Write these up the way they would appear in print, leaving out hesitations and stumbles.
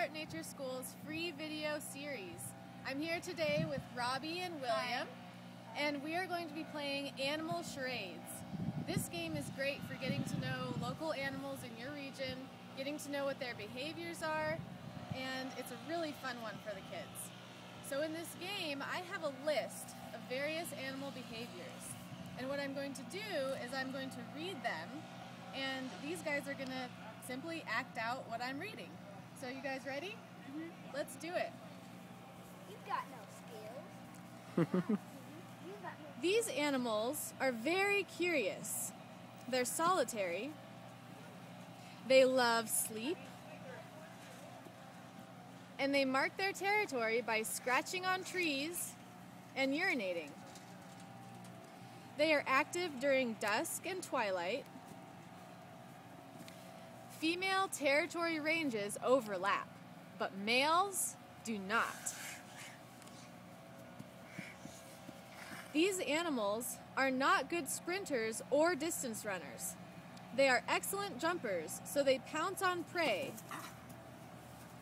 Heart Nature School's free video series. I'm here today with Robbie and William, and we are going to be playing Animal Charades. This game is great for getting to know local animals in your region, getting to know what their behaviors are, and it's a really fun one for the kids. So in this game, I have a list of various animal behaviors, and what I'm going to do is I'm going to read them, and these guys are going to simply act out what I'm reading. So you guys ready? Mm-hmm. Let's do it. You've got no skills. These animals are very curious. They're solitary. They love sleep. And they mark their territory by scratching on trees and urinating. They are active during dusk and twilight. Female territory ranges overlap, but males do not. These animals are not good sprinters or distance runners. They are excellent jumpers, so they pounce on prey.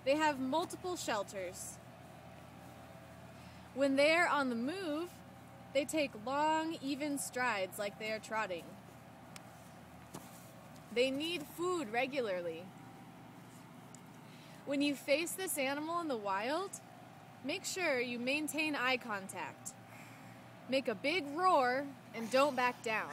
They have multiple shelters. When they are on the move, they take long, even strides like they are trotting. They need food regularly. When you face this animal in the wild, make sure you maintain eye contact. Make a big roar and don't back down.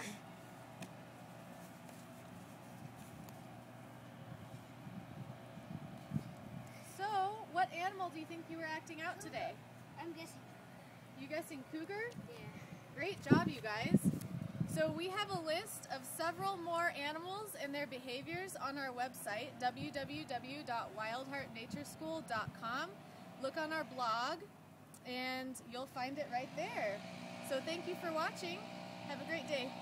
So, what animal do you think you were acting out today? I'm guessing. You guessing cougar? Yeah. Great job, you guys. So we have a list of several more animals and their behaviors on our website, www.wildheartnatureschool.com. Look on our blog and you'll find it right there. So thank you for watching. Have a great day.